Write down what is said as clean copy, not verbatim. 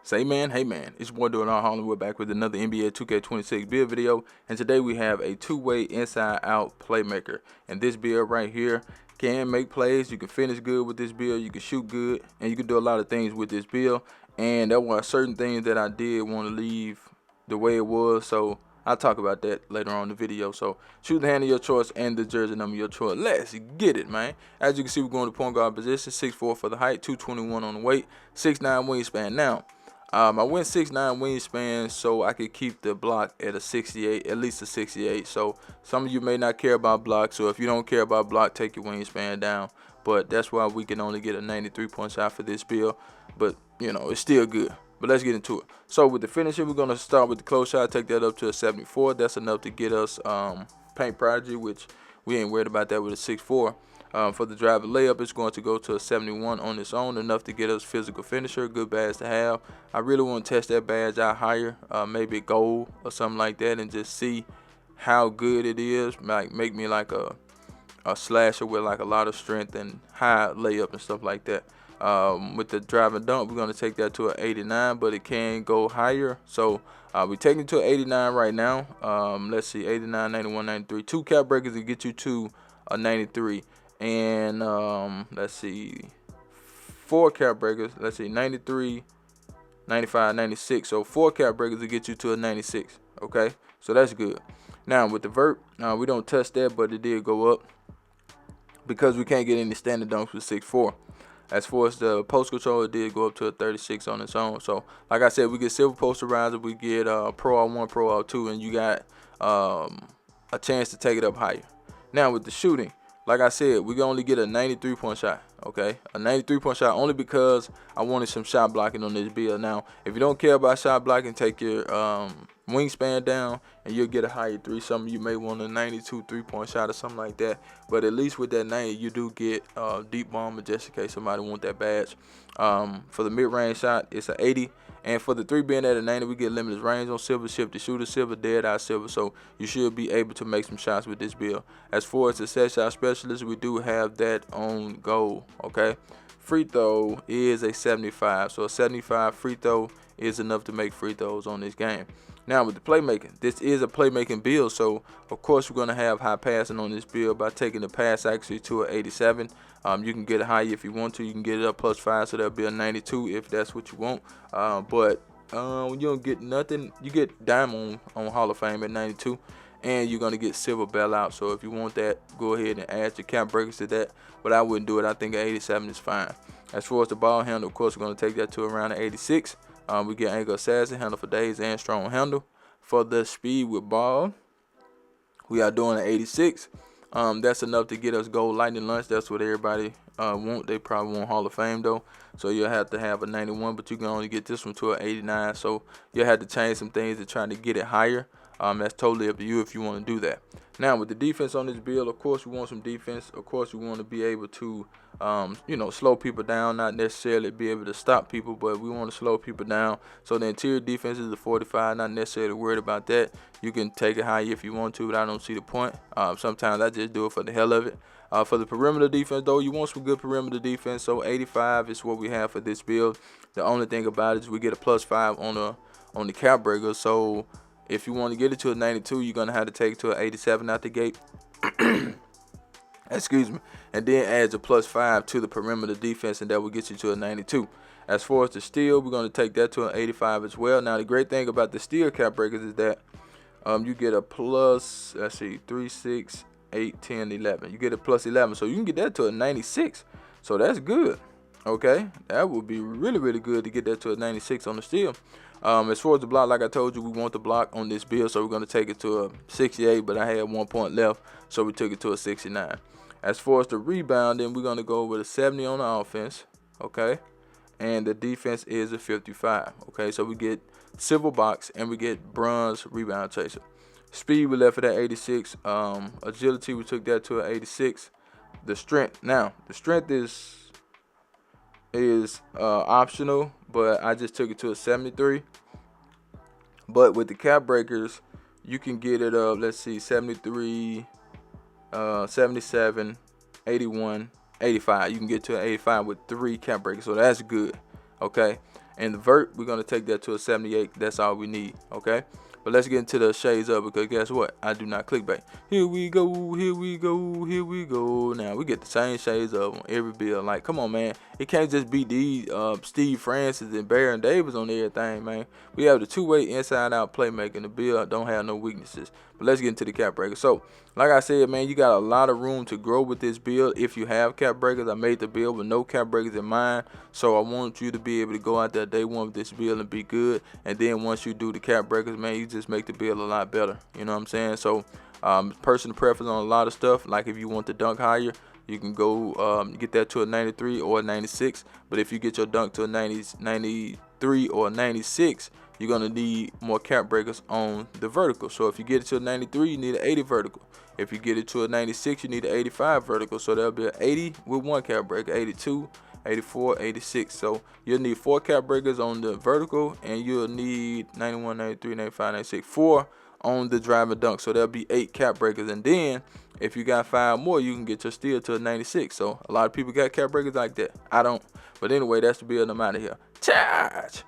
Say man, hey man, it's your boy doing all Hollywood back with another NBA 2K26 build video, and today we have a two-way inside-out playmaker. And this build right here can make plays. You can finish good with this build, you can shoot good, and you can do a lot of things with this build. And there were certain things that I did want to leave the way it was, so I'll talk about that later on in the video. So choose the hand of your choice and the jersey number of your choice. Let's get it, man. As you can see, we're going to point guard position, 6'4" for the height, 221 on the weight, 6'9" wingspan. Now, I went 6'9" wingspan so I could keep the block at a 68, at least a 68. So some of you may not care about block, so if you don't care about block, take your wingspan down. But that's why we can only get a 93-point shot for this build. But, you know, it's still good. But let's get into it. So with the finisher, we're going to start with the close shot, take that up to a 74. That's enough to get us Paint Prodigy, which we ain't worried about that with a 6'4". For the driver layup, it's going to go to a 71 on its own, enough to get us physical finisher, good badge to have. I really want to test that badge out higher, maybe gold or something like that, and just see how good it is. Like make me like a slasher with like a lot of strength and high layup and stuff like that. With the drive and dunk, we're going to take that to an 89, but it can go higher. So we're taking it to an 89 right now. Let's see, 89, 91, 93. 2 cap breakers to get you to a 93. And let's see, 4 cap breakers. Let's see, 93, 95, 96. So 4 cap breakers to get you to a 96. Okay, so that's good. Now with the vert, we don't touch that, but it did go up because we can't get any standard dunks with 6'4". As far as the post control, it did go up to a 36 on its own. So like I said, we get silver posterizer, we get Pro R1, Pro R2, and you got a chance to take it up higher. Now with the shooting, like I said, we can only get a 93-point shot, okay? A 93-point shot only because I wanted some shot blocking on this build. Now, if you don't care about shot blocking, take your wingspan down and you'll get a higher 3. Some of you may want a 92 3-point shot or something like that. But at least with that 90, you do get deep bomber just in case somebody want that badge. For the mid-range shot, it's an 80. And for the 3 being at a 90, we get limitless range on silver, shift to shooter silver, dead eye silver. So you should be able to make some shots with this build. As far as the set shot specialist, we do have that on goal, okay? Free throw is a 75. So a 75 free throw is enough to make free throws on this game. Now with the playmaking, this is a playmaking build, so of course we're going to have high passing on this build by taking the pass accuracy to an 87. You can get it high if you want to. You can get it up +5, so that'll be a 92 if that's what you want. But you don't get nothing. You get diamond on Hall of Fame at 92, and you're going to get silver bailout. So if you want that, go ahead and add your cap breakers to that. But I wouldn't do it. I think an 87 is fine. As far as the ball handle, of course, we're going to take that to around an 86. We get angle assassin, handle for days, and strong handle. For the speed with ball, we are doing an 86. That's enough to get us gold lightning lunch. That's what everybody want. They probably want Hall of Fame though, so you'll have to have a 91, but you can only get this one to an 89. So you'll have to change some things to try to get it higher. That's totally up to you if you want to do that. Now with the defense on this build, of course we want some defense. Of course we want to be able to slow people down, not necessarily be able to stop people, but we want to slow people down. So the interior defense is a 45, not necessarily worried about that. You can take it high if you want to, but I don't see the point. Sometimes I just do it for the hell of it. For the perimeter defense though, you want some good perimeter defense, so 85 is what we have for this build. The only thing about it is we get a +5 on the cap breaker, so if you want to get it to a 92, you're going to have to take it to an 87 out the gate. Excuse me. And then adds a +5 to the perimeter defense, and that will get you to a 92. As far as the steal, we're going to take that to an 85 as well. Now, the great thing about the steal cap breakers is that you get a plus, let's see, 3, 6, 8, 10, 11. You get a +11, so you can get that to a 96. So that's good. Okay, that would be really, really good to get that to a 96 on the steal. As far as the block, like I told you, we want the block on this build, so we're going to take it to a 68, but I had 1 point left, so we took it to a 69. As far as the rebound, then we're going to go with a 70 on the offense, okay, and the defense is a 55, okay, so we get silver box and we get bronze rebound chaser. Speed, we left it at 86. Agility, we took that to an 86. The strength, now the strength is optional, but I just took it to a 73. But with the cap breakers, you can get it up, let's see, 73, 77, 81, 85. You can get to an 85 with 3 cap breakers, so that's good. Okay, And the vert, we're gonna take that to a 78. That's all we need, okay? But let's get into the shades up, because guess what? I do not clickbait. Here we go, here we go, here we go. Now we get the same shades up on every build. Like, come on, man. It can't just be these Steve Francis and Baron Davis on everything, man. We have the two-way inside-out playmaker. The build don't have no weaknesses. But let's get into the cap breaker. So, like I said, man, you got a lot of room to grow with this build if you have cap breakers. I made the build with no cap breakers in mind, so I want you to be able to go out there day one with this build and be good. And then once you do the cap breakers, man, you just make the build a lot better. You know what I'm saying? So, personal preference on a lot of stuff. Like if you want the dunk higher, you can go get that to a 93 or a 96. But if you get your dunk to a 93 or a 96, you're going to need more cap breakers on the vertical. So if you get it to a 93, you need an 80 vertical. If you get it to a 96, you need an 85 vertical. So that'll be an 80 with one cap breaker, 82, 84, 86. So you'll need 4 cap breakers on the vertical, and you'll need 91, 93, 95, 96, 4 on the drive and dunk. So there'll be 8 cap breakers. And then if you got 5 more, you can get your steal to a 96. So a lot of people got cap breakers like that. I don't. But anyway, that's the build. I'm out of here. Charge!